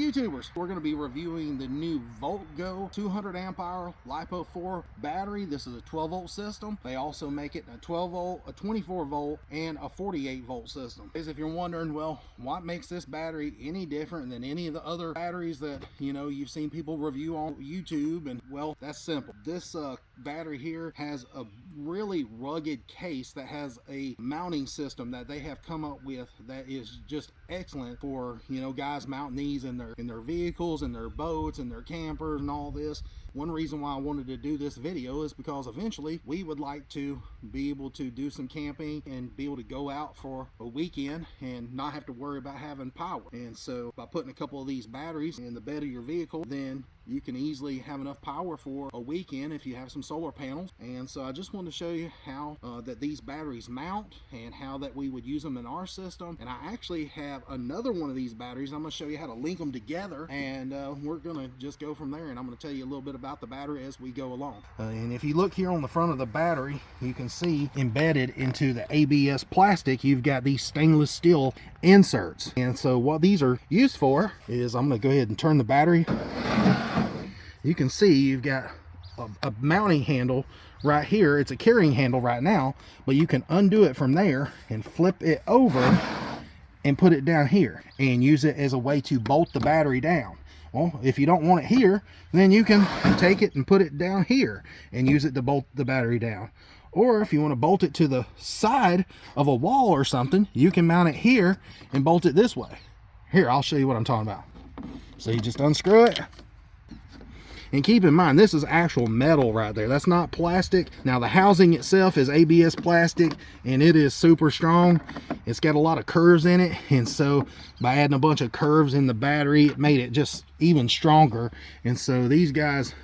YouTubers, we're going to be reviewing the new Voltgo 200 amp hour LiPo 4 battery. This is a 12 volt system. They also make it a 12 volt, a 24 volt, and a 48 volt system. As if you're wondering, well, what makes this battery any different than any of the other batteries that you've seen people review on YouTube? And well, that's simple. This battery here has a really rugged case that has a mounting system that they have come up with that is just excellent for guys mounting these in their vehicles and their boats and their campers and all this. One reason why I wanted to do this video is because eventually we would like to be able to do some camping and be able to go out for a weekend and not have to worry about having power. And so by putting a couple of these batteries in the bed of your vehicle, then you can easily have enough power for a weekend if you have some solar panels. And so I just wanted to show you how that these batteries mount and how that we would use them in our system. And I actually have another one of these batteries. I'm going to show you how to link them together, and we're going to just go from there. And I'm going to tell you a little bit about the battery as we go along. And if you look here on the front of the battery, you can see embedded into the ABS plastic, you've got these stainless steel inserts. And so what these are used for is, I'm going to go ahead and turn the battery. You can see you've got a mounting handle right here. It's a carrying handle right now, but you can undo it from there and flip it over and put it down here and use it as a way to bolt the battery down. Well, if you don't want it here, then you can take it and put it down here and use it to bolt the battery down. Or if you want to bolt it to the side of a wall or something, you can mount it here and bolt it this way. Here, I'll show you what I'm talking about. So you just unscrew it. And keep in mind, this is actual metal right there. That's not plastic. Now the housing itself is ABS plastic, and it is super strong. It's got a lot of curves in it, and so by adding a bunch of curves in the battery, it made it just even stronger. And so these guys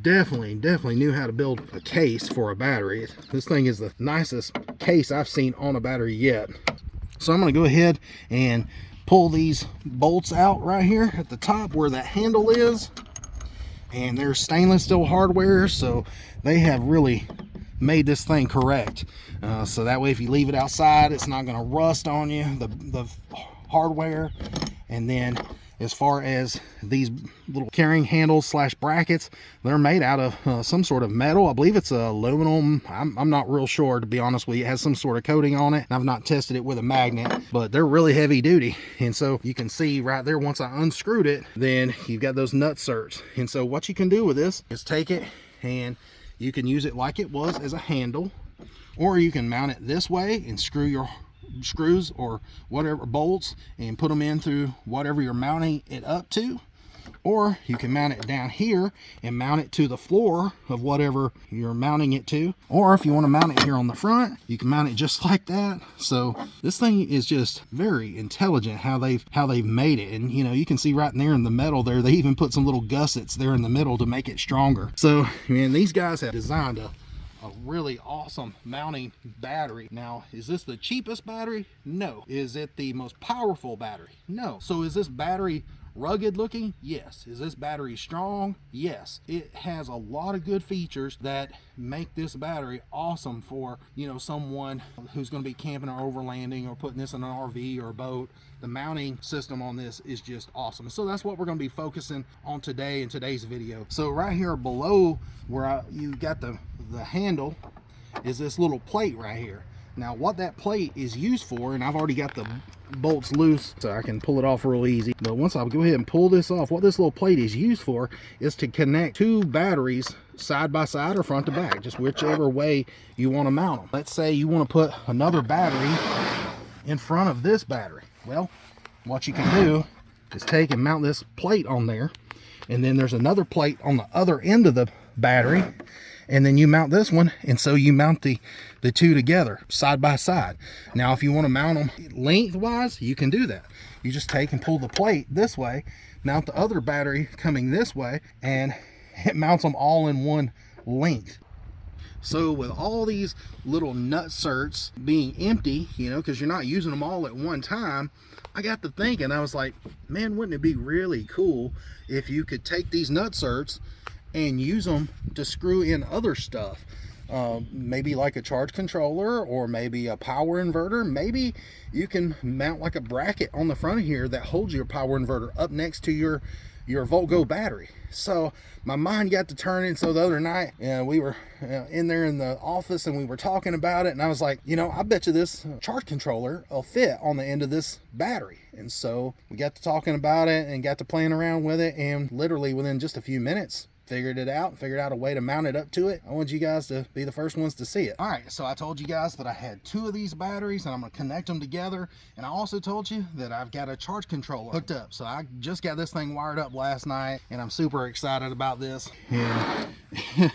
definitely knew how to build a case for a battery. This thing is the nicest case I've seen on a battery yet. So I'm going to go ahead and pull these bolts out right here at the top where that handle is. And they're stainless steel hardware, so they have really made this thing correct. So that way if you leave it outside, it's not going to rust on you, the hardware. And then as far as these little carrying handles slash brackets, they're made out of some sort of metal. I believe it's aluminum. I'm not real sure, to be honest with you. It has some sort of coating on it. I've not tested it with a magnet, but they're really heavy duty. And so you can see right there, once I unscrewed it, then you've got those nutserts. And so what you can do with this is take it and you can use it like it was as a handle, or you can mount it this way and screw your screws or whatever bolts and put them in through whatever you're mounting it up to, or you can mount it down here and mount it to the floor of whatever you're mounting it to. Or if you want to mount it here on the front, you can mount it just like that. So this thing is just very intelligent how they've made it. And you can see right in there in the metal there, they even put some little gussets there in the middle to make it stronger. So man, these guys have designed a really awesome mounting battery. Now, is this the cheapest battery? No. Is it the most powerful battery? No. So is this battery rugged looking? Yes. Is this battery strong? Yes. It has a lot of good features that make this battery awesome for someone who's going to be camping or overlanding or putting this in an RV or a boat. The mounting system on this is just awesome. So that's what we're going to be focusing on today in today's video. So right here below where you got the handle is this little plate right here. Now what that plate is used for, and I've already got the bolts loose so I can pull it off real easy, but once I go ahead and pull this off, what this little plate is used for is to connect two batteries side by side or front to back, just whichever way you want to mount them. Let's say you want to put another battery in front of this battery. Well, what you can do is take and mount this plate on there, and then there's another plate on the other end of the battery, and then you mount this one, and so you mount the two together side by side. Now if you want to mount them lengthwise, you can do that. You just take and pull the plate this way, mount the other battery coming this way, and it mounts them all in one length. So with all these little nutserts being empty, because you're not using them all at one time, I got to thinking, I was like, man, wouldn't it be really cool if you could take these nutserts and use them to screw in other stuff? maybe like a charge controller or maybe a power inverter. Maybe you can mount like a bracket on the front of here that holds your power inverter up next to your Voltgo battery. So my mind got to turning. So the other night we were in there in the office and we were talking about it, and I was like, you know, I bet you this charge controller will fit on the end of this battery. And so we got to talking about it and got to playing around with it, and literally within just a few minutes figured out a way to mount it up to it. I want you guys to be the first ones to see it. All right, so I told you guys that I had 2 of these batteries and I'm gonna connect them together, and I also told you that I've got a charge controller hooked up. So I just got this thing wired up last night, and I'm super excited about this. And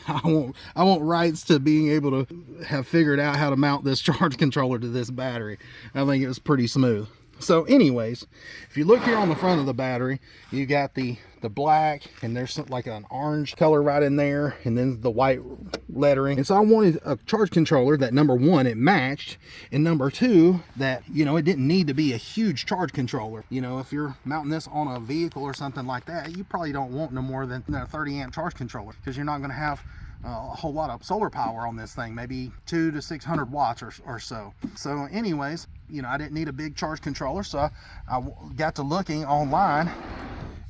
I want rights to being able to have figured out how to mount this charge controller to this battery. I think it was pretty smooth. So anyways, if you look here on the front of the battery, you got the black, and there's like an orange color right in there, and then the white lettering. And so I wanted a charge controller that, number 1, it matched, and number 2, that, you know, it didn't need to be a huge charge controller. You know, if you're mounting this on a vehicle or something like that, you probably don't want no more than a 30 amp charge controller, because you're not going to have a whole lot of solar power on this thing, maybe 200 to 600 watts or so. So anyways, you know, I didn't need a big charge controller, so I got to looking online,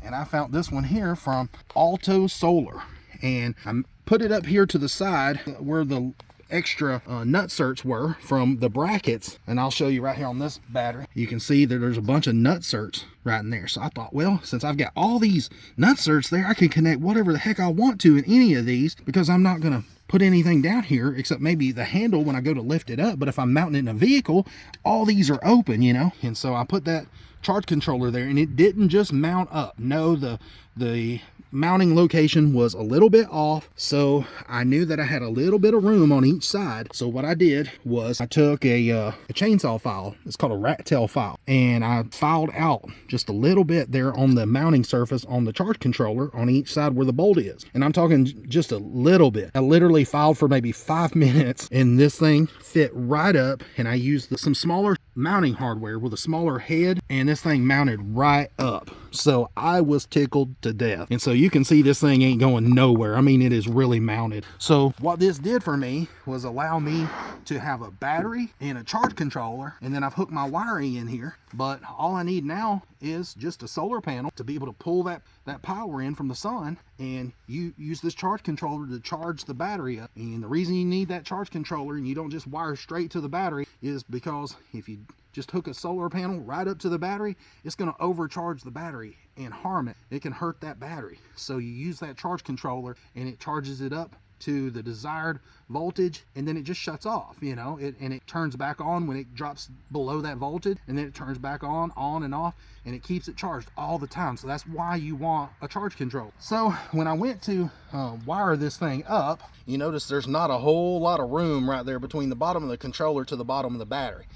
and I found this one here from Alto Solar, and I put it up here to the side where the extra nutserts were from the brackets, and I'll show you right here on this battery. You can see that there's a bunch of nutserts right in there. So I thought, well, since I've got all these nutserts there, I can connect whatever the heck I want to in any of these, because I'm not gonna put anything down here except maybe the handle when I go to lift it up. But if I'm mounting it in a vehicle, all these are open, you know. And so I put that charge controller there, and it didn't just mount up. No, the mounting location was a little bit off, so I knew that I had a little bit of room on each side. So what I did was I took a chainsaw file. It's called a rat tail file, and I filed out just a little bit there on the mounting surface on the charge controller on each side where the bolt is. And I'm talking just a little bit. I literally filed for maybe 5 minutes, and this thing fit right up. And I used some smaller mounting hardware with a smaller head, and this thing mounted right up. So I was tickled to death. And so you can see this thing ain't going nowhere. I mean, it is really mounted. So what this did for me was allow me to have a battery and a charge controller, and then I've hooked my wiring in here. But all I need now is just a solar panel to be able to pull that power in from the sun, and you use this charge controller to charge the battery up. And the reason you need that charge controller and you don't just wire straight to the battery is because if you just hook a solar panel right up to the battery, it's going to overcharge the battery and harm it. It can hurt that battery. So you use that charge controller, and it charges it up to the desired voltage, and then it just shuts off, you know, and it turns back on when it drops below that voltage, and then it turns back on and off, and it keeps it charged all the time. So that's why you want a charge controller. So when I went to wire this thing up, you notice there's not a whole lot of room right there between the bottom of the controller to the bottom of the battery.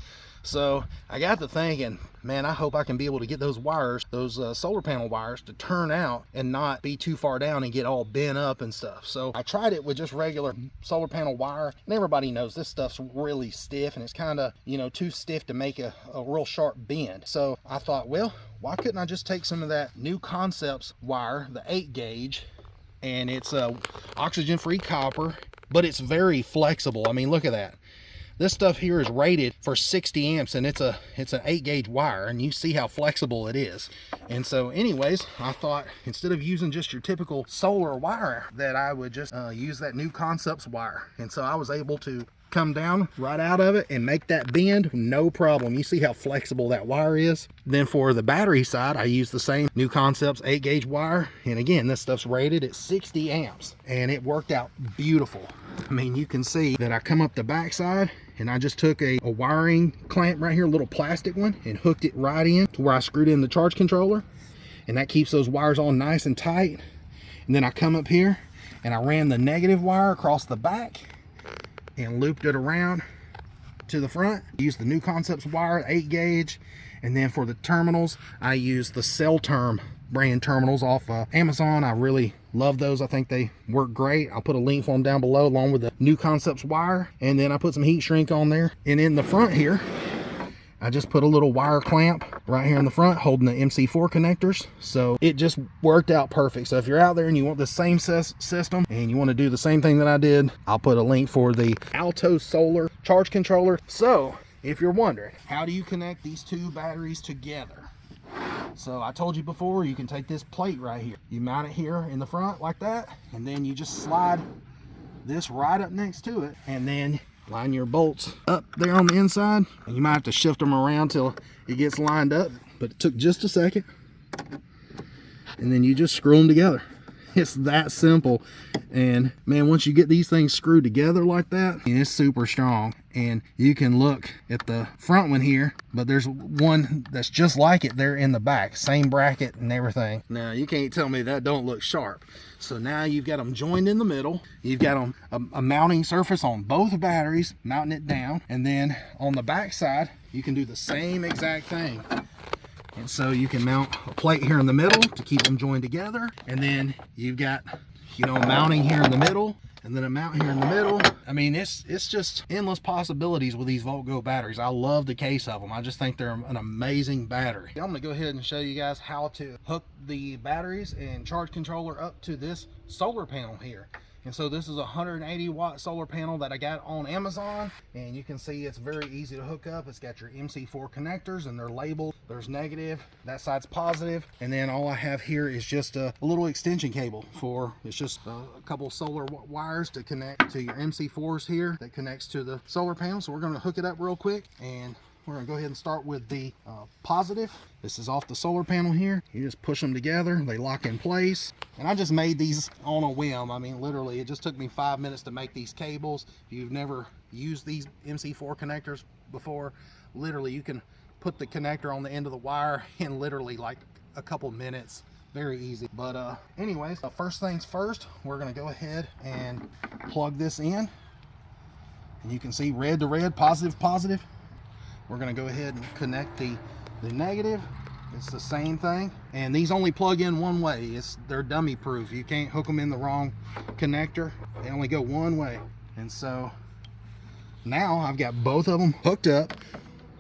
So I got to thinking, man, I hope I can be able to get those wires, those solar panel wires, to turn out and not be too far down and get all bent up and stuff. So I tried it with just regular solar panel wire, and everybody knows this stuff's really stiff, and it's kind of, you know, too stiff to make a real sharp bend. So I thought, well, why couldn't I just take some of that New Concepts wire, the 8 gauge, and it's oxygen-free copper, but it's very flexible. I mean, look at that. This stuff here is rated for 60 amps, and it's an 8 gauge wire, and you see how flexible it is. And so anyways, I thought instead of using just your typical solar wire, that I would just use that New Concepts wire. And so I was able to come down right out of it and make that bend, no problem. You see how flexible that wire is. Then for the battery side, I use the same New Concepts 8 gauge wire, and again, this stuff's rated at 60 amps, and it worked out beautiful. I mean, you can see that I come up the back side, and I just took a wiring clamp right here, a little plastic one, and hooked it right in to where I screwed in the charge controller, and that keeps those wires all nice and tight. And then I come up here and I ran the negative wire across the back and looped it around to the front. Used the New Concepts wire, 8 gauge, and then for the terminals, I used the Cellterm brand terminals off Amazon. I really love those. I think they work great. I'll put a link for them down below, along with the New Concepts wire, and then I put some heat shrink on there. And in the front here, I just put a little wire clamp right here in the front holding the MC4 connectors. So it just worked out perfect. So if you're out there and you want the same system and you want to do the same thing that I did, I'll put a link for the Alto Solar charge controller. So if you're wondering, how do you connect these two batteries together? So I told you before, you can take this plate right here. You mount it here in the front like that, and then you just slide this right up next to it, and then line your bolts up there on the inside. And you might have to shift them around till it gets lined up, but it took just a second. And then you just screw them together. It's that simple. And man, once you get these things screwed together like that, it's super strong. And you can look at the front one here, but there's one that's just like it there in the back, same bracket and everything. Now you can't tell me that don't look sharp. So now you've got them joined in the middle. You've got them a mounting surface on both batteries, mounting it down, and then on the back side you can do the same exact thing. And so you can mount a plate here in the middle to keep them joined together, and then you've got, you know, mounting here in the middle, and then a mount here in the middle. I mean, it's just endless possibilities with these Voltgo batteries. I love the case of them. I just think they're an amazing battery. I'm gonna go ahead and show you guys how to hook the batteries and charge controller up to this solar panel here. And so this is a 180-watt solar panel that I got on Amazon, and you can see it's very easy to hook up. It's got your MC4 connectors, and they're labeled. There's negative, that side's positive, and then all I have here is just a little extension cable for, it's just a couple solar wires to connect to your MC4s here that connects to the solar panel. So we're going to hook it up real quick, and we're going to go ahead and start with the positive. This is off the solar panel here. You just push them together, they lock in place. And I just made these on a whim. I mean, literally, it just took me 5 minutes to make these cables. If you've never used these MC4 connectors before, literally you can put the connector on the end of the wire in literally like a couple minutes. Very easy. But anyways, first things first, we're going to go ahead and plug this in. And you can see red to red, positive, positive. We're going to go ahead and connect the negative. It's the same thing, and these only plug in one way. They're dummy proof. You can't hook them in the wrong connector. They only go one way. And so now I've got both of them hooked up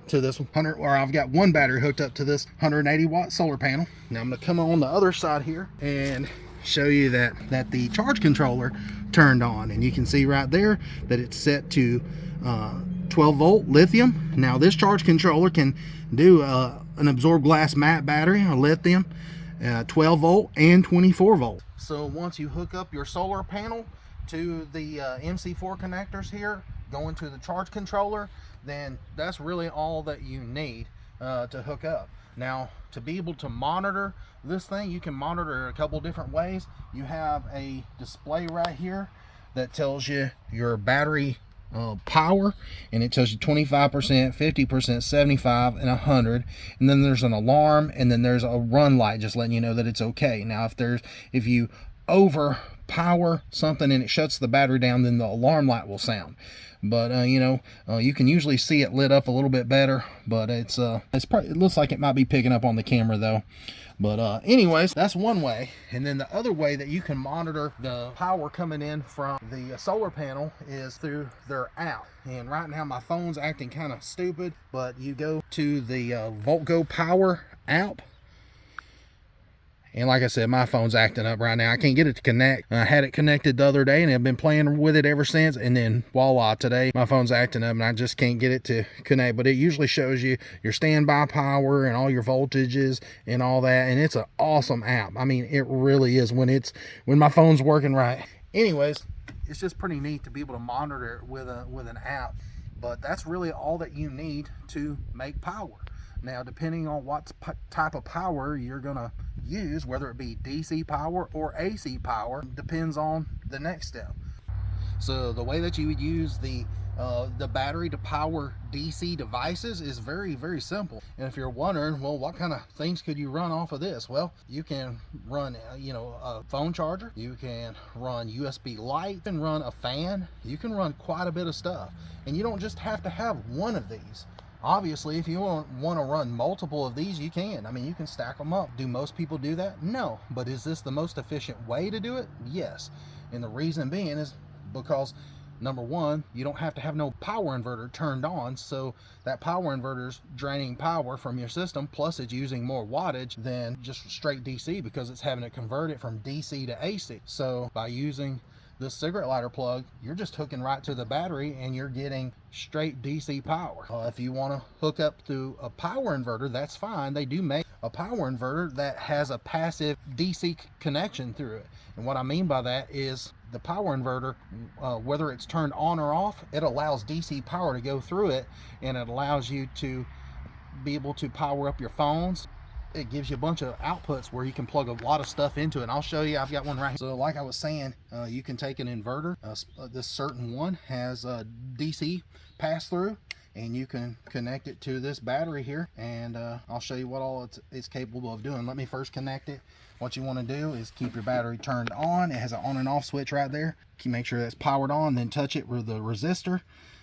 to this 100, or I've got one battery hooked up to this 180-watt solar panel. Now I'm going to come on the other side here and show you that the charge controller turned on, and you can see right there that it's set to 12-volt lithium. Now this charge controller can do an absorbed glass matte battery or lithium, 12-volt and 24-volt. So once you hook up your solar panel to the MC4 connectors here going to the charge controller, then that's really all that you need to hook up. Now, to be able to monitor this thing, you can monitor it a couple different ways. You have a display right here that tells you your battery power, and it tells you 25%, 50%, 75, and 100. And then there's an alarm, and then there's a run light just letting you know that it's okay. Now if you overpower something and it shuts the battery down, then the alarm light will sound. But you can usually see it lit up a little bit better, but it looks like it might be picking up on the camera though. But anyways, that's one way. And then the other way that you can monitor the power coming in from the solar panel is through their app. And right now my phone's acting kind of stupid, but you go to the Voltgo Power app. And like I said, my phone's acting up right now. I can't get it to connect. I had it connected the other day and I've been playing with it ever since. And then voila, today my phone's acting up and I just can't get it to connect. But it usually shows you your standby power and all your voltages and all that. And it's an awesome app. I mean, it really is when my phone's working right. Anyways, it's just pretty neat to be able to monitor it with an app. But that's really all that you need to make power. Now, depending on what type of power you're gonna use, whether it be DC power or AC power, depends on the next step. So the way that you would use the battery to power DC devices is very, very simple. And if you're wondering, well, what kind of things could you run off of this? Well, you can run, a phone charger. You can run USB light and run a fan. You can run quite a bit of stuff. And you don't just have to have one of these. Obviously, if you want to run multiple of these, you can. I mean, you can stack them up. Do most people do that? No. But is this the most efficient way to do it? Yes. And the reason being is because number one, you don't have to have no power inverter turned on, so that power inverter's draining power from your system, plus it's using more wattage than just straight DC because it's having to convert it from DC to AC. So by using this cigarette lighter plug, you're just hooking right to the battery and you're getting straight DC power. If you want to hook up to a power inverter, that's fine. They do make a power inverter that has a passive DC connection through it. And what I mean by that is the power inverter, whether it's turned on or off, it allows DC power to go through it, and it allows you to be able to power up your phones. It gives you a bunch of outputs where you can plug a lot of stuff into it. And I'll show you, I've got one right here. So like I was saying, you can take an inverter. This certain one has a DC pass through, and you can connect it to this battery here, and I'll show you what all it's capable of doing. Let me first connect it. What you want to do is keep your battery turned on. It has an on and off switch right there. You make sure that's powered on, then touch it with the resistor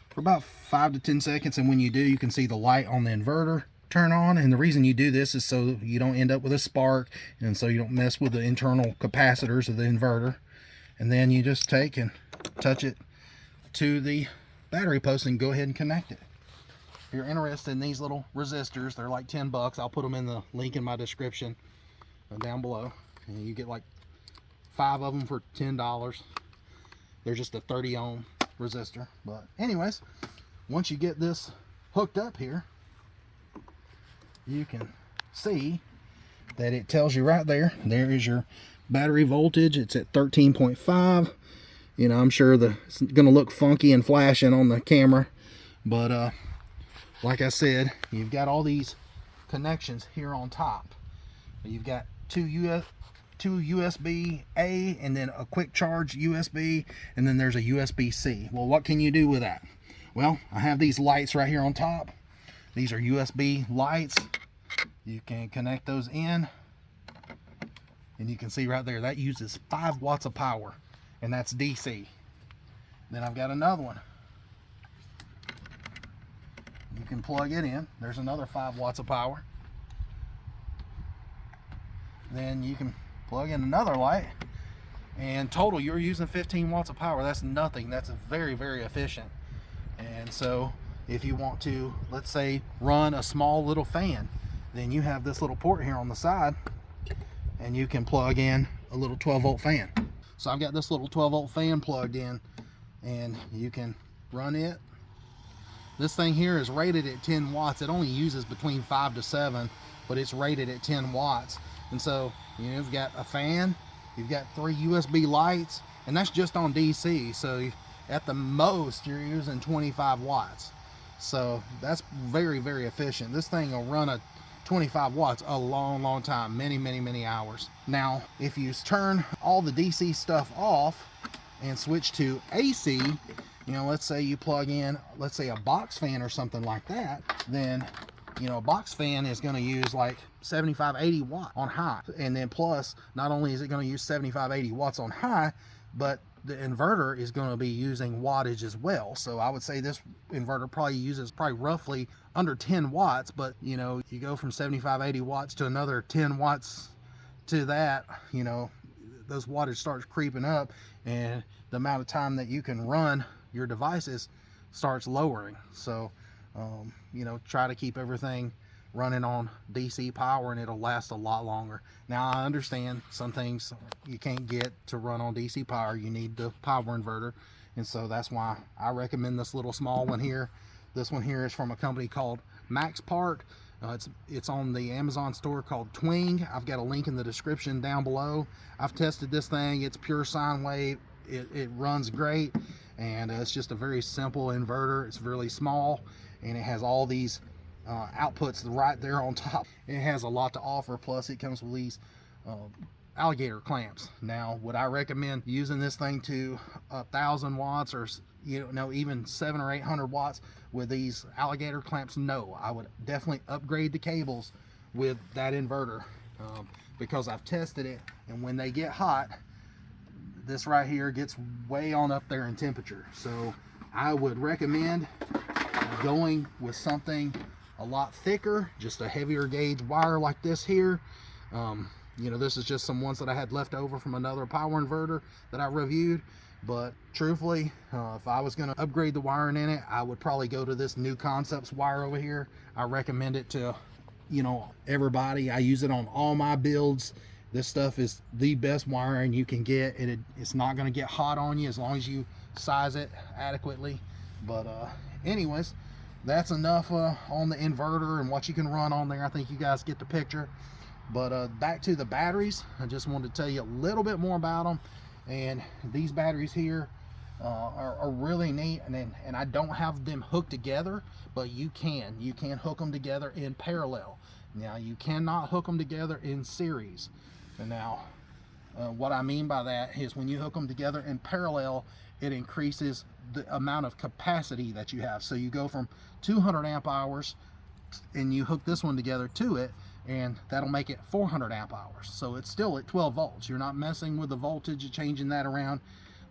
for about 5 to 10 seconds, and when you do, you can see the light on the inverter turn on. And the reason you do this is so you don't end up with a spark, and so you don't mess with the internal capacitors of the inverter. And then you just take and touch it to the battery post and go ahead and connect it. If you're interested in these little resistors, they're like 10 bucks. I'll put them in the link in my description down below, and you get like 5 of them for $10. They're just a 30 ohm resistor. But anyways, once you get this hooked up here, you can see that it tells you right there, there is your battery voltage. It's at 13.5. You know, I'm sure it's gonna look funky and flashing on the camera, but like I said, you've got all these connections here on top. You've got two USB A, and then a quick charge USB, and then there's a USB-C. Well, what can you do with that? Well, I have these lights right here on top. These are USB lights. You can connect those in, and you can see right there that uses 5 watts of power, and that's DC. Then I've got another one. You can plug it in. There's another 5 watts of power. Then you can plug in another light, and total you're using 15 watts of power. That's nothing. That's very, very efficient. And so if you want to, let's say, run a small little fan, then you have this little port here on the side, and you can plug in a little 12 volt fan. So I've got this little 12 volt fan plugged in, and you can run it. This thing here is rated at 10 watts. It only uses between 5 to 7, but it's rated at 10 watts. And so you've got a fan, you've got 3 USB lights, and that's just on DC. So at the most, you're using 25 watts. So that's very, very efficient. This thing will run a 25 watts a long, long time, many hours. Now, if you turn all the DC stuff off and switch to AC, you know, let's say you plug in, let's say a box fan or something like that, then, you know, a box fan is going to use like 75-80 watts on high. And then plus, not only is it going to use 75-80 watts on high, but the inverter is going to be using wattage as well. So I would say this inverter probably uses roughly under 10 watts, but you know, you go from 75-80 watts to another 10 watts to that, you know, those wattage starts creeping up, and the amount of time that you can run your devices starts lowering. So you know, try to keep everything running on DC power, and it'll last a lot longer. Now, I understand some things you can't get to run on DC power. You need the power inverter, and so that's why I recommend this little small one here. This one here is from a company called MaxPart. It's on the Amazon store called Twing. I've got a link in the description down below. I've tested this thing. It's pure sine wave. It runs great, and it's just a very simple inverter. It's really small, and it has all these outputs right there on top. It has a lot to offer, plus it comes with these alligator clamps. Now, would I recommend using this thing to 1,000 watts or, you know, even 700 or 800 watts with these alligator clamps? No, I would definitely upgrade the cables with that inverter because I've tested it, and when they get hot, this right here gets way on up there in temperature. So I would recommend going with something a lot thicker, just a heavier gauge wire like this here. You know, this is just some ones that I had left over from another power inverter that I reviewed, But truthfully, if I was going to upgrade the wiring in it, I would probably go to this New Concepts wire over here. I recommend it to, you know, everybody. I use it on all my builds. This stuff is the best wiring you can get. It's not going to get hot on you as long as you size it adequately. But anyways, that's enough on the inverter and what you can run on there. I think you guys get the picture. But back to the batteries, I just wanted to tell you a little bit more about them. And these batteries here are really neat, and I don't have them hooked together, but you can hook them together in parallel. Now you cannot hook them together in series. And now what I mean by that is when you hook them together in parallel, it increases the amount of capacity that you have. So you go from 200 amp hours and you hook this one together to it, and that'll make it 400 amp hours. So it's still at 12 volts. You're not messing with the voltage, changing that around,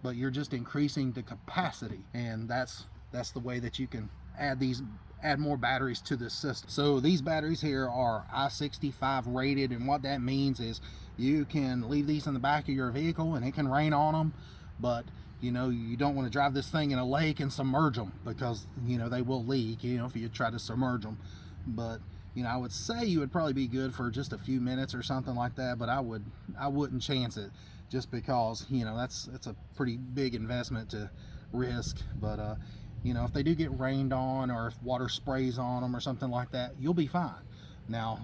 but you're just increasing the capacity. And that's the way that you can add more batteries to this system. So these batteries here are I-65 rated, and what that means is you can leave these in the back of your vehicle and it can rain on them, but you know, you don't want to drive this thing in a lake and submerge them, because you know they will leak, you know, if you try to submerge them. But you know, I would say you would probably be good for just a few minutes or something like that, but I wouldn't chance it, just because, you know, that's a pretty big investment to risk. But you know, if they do get rained on, or if water sprays on them or something like that, you'll be fine. Now,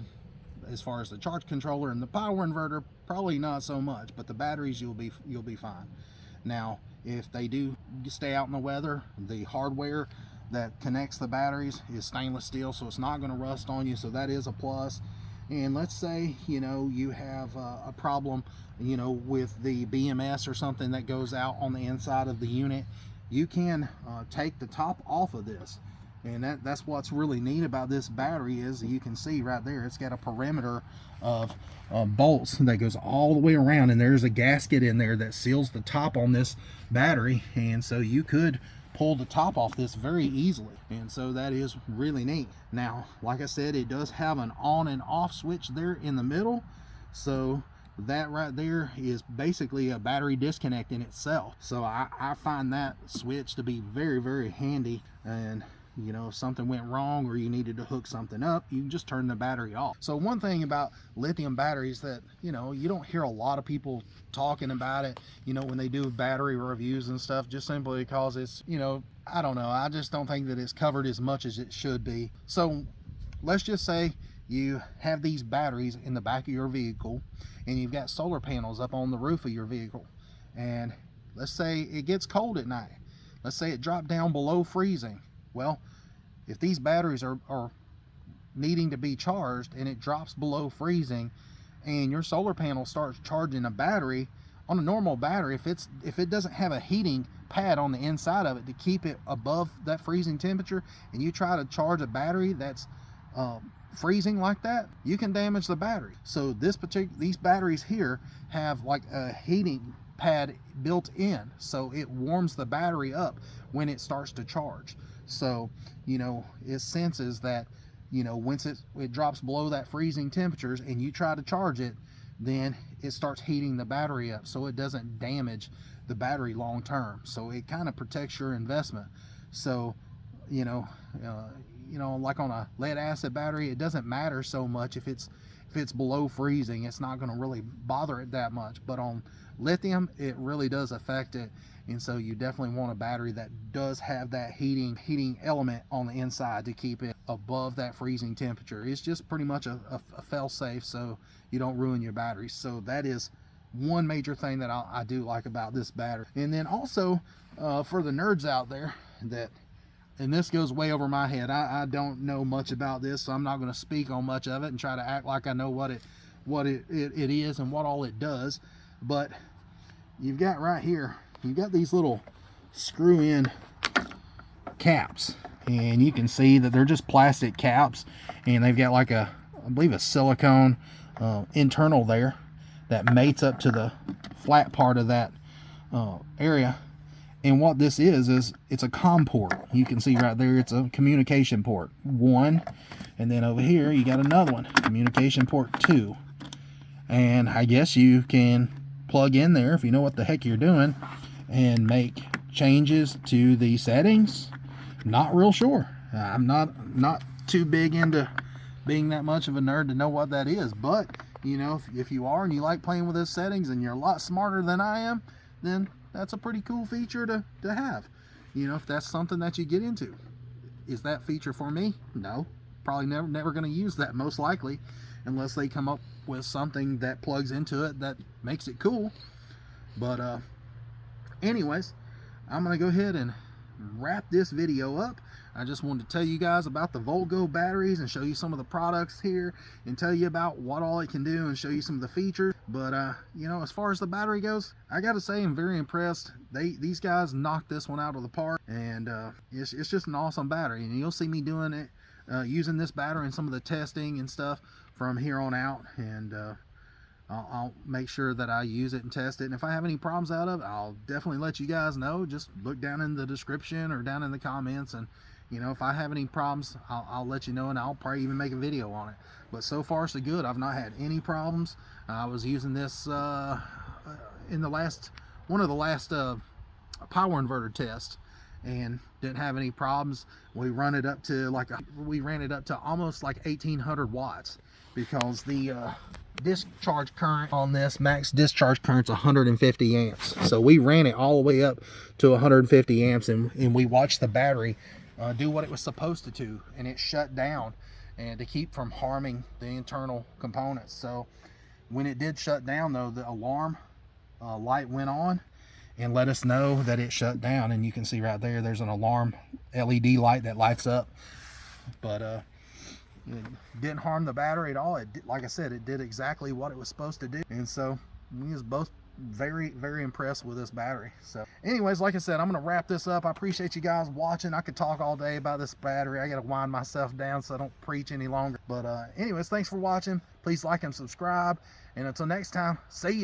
as far as the charge controller and the power inverter, probably not so much, but the batteries you'll be fine. Now, if they do stay out in the weather, the hardware that connects the batteries is stainless steel, so it's not going to rust on you, so that is a plus. And let's say, you know, you have a problem, you know, with the BMS or something that goes out on the inside of the unit, you can take the top off of this. And that's what's really neat about this battery, is you can see right there, it's got a perimeter of bolts that goes all the way around, and there's a gasket in there that seals the top on this battery, and so you could pull the top off this very easily, and so that is really neat. Now, like I said, it does have an on and off switch there in the middle, so that right there is basically a battery disconnect in itself. So I find that switch to be very, very handy. And you know, if something went wrong or you needed to hook something up, you can just turn the battery off. So one thing about lithium batteries that, you know, you don't hear a lot of people talking about it, you know, when they do battery reviews and stuff, just simply because it's, you know, I don't know, I just don't think that it's covered as much as it should be. So let's just say you have these batteries in the back of your vehicle, and you've got solar panels up on the roof of your vehicle, and let's say it gets cold at night. Let's say it dropped down below freezing. Well, if these batteries are needing to be charged and it drops below freezing, and your solar panel starts charging a battery, on a normal battery, if it doesn't have a heating pad on the inside of it to keep it above that freezing temperature, and you try to charge a battery that's freezing like that, you can damage the battery. So these batteries here have like a heating pad built in, so it warms the battery up when it starts to charge. So, you know, it senses that, you know, once it drops below that freezing temperatures and you try to charge it, then it starts heating the battery up, so it doesn't damage the battery long term. So it kind of protects your investment. So, you know, like on a lead acid battery, it doesn't matter so much if it's below freezing. It's not going to really bother it that much. But on lithium, it really does affect it. And so you definitely want a battery that does have that heating element on the inside to keep it above that freezing temperature. It's just pretty much a fail-safe, so you don't ruin your batteries. So that is one major thing that I do like about this battery. And then also for the nerds out there that, and this goes way over my head, I don't know much about this, so I'm not going to speak on much of it and try to act like I know what it is and what all it does. But you've got right here, you've got these little screw-in caps, and you can see that they're just plastic caps, and they've got like I believe a silicone internal there that mates up to the flat part of that area. And what this is it's a COM port. You can see right there, it's a communication port 1, and then over here you got another one, communication port 2. And I guess you can plug in there if you know what the heck you're doing, and make changes to the settings? Not real sure. I'm not too big into being that much of a nerd to know what that is, but you know, if you are and you like playing with those settings and you're a lot smarter than I am, then that's a pretty cool feature to have. You know, if that's something that you get into. Is that feature for me? No, probably never going to use that, most likely, unless they come up with something that plugs into it that makes it cool. But anyways, I'm going to go ahead and wrap this video up. I just wanted to tell you guys about the Voltgo batteries and show you some of the products here and tell you about what all it can do and show you some of the features. But you know, as far as the battery goes, I gotta say I'm very impressed. These guys knocked this one out of the park, and it's just an awesome battery. And you'll see me doing it, using this battery in some of the testing and stuff from here on out. And I'll make sure that I use it and test it, and if I have any problems out of it, I'll definitely let you guys know. Just look down in the description or down in the comments, and you know, if I have any problems, I'll let you know, and I'll probably even make a video on it. But so far so good. I've not had any problems. I was using this in the one of the last power inverter tests, and didn't have any problems. We ran it up to almost like 1800 watts, because the discharge current on this max discharge current's 150 amps. So we ran it all the way up to 150 amps, and we watched the battery do what it was supposed to do, and it shut down, and to keep from harming the internal components. So when it did shut down though, the alarm light went on and let us know that it shut down, and you can see right there's an alarm LED light that lights up. But it didn't harm the battery at all. It did, like I said, it did exactly what it was supposed to do. And so we was both very impressed with this battery. So anyways, like I said, I'm gonna wrap this up. I appreciate you guys watching. I could talk all day about this battery. I gotta wind myself down so I don't preach any longer. But anyways, thanks for watching. Please like and subscribe, and until next time, see ya.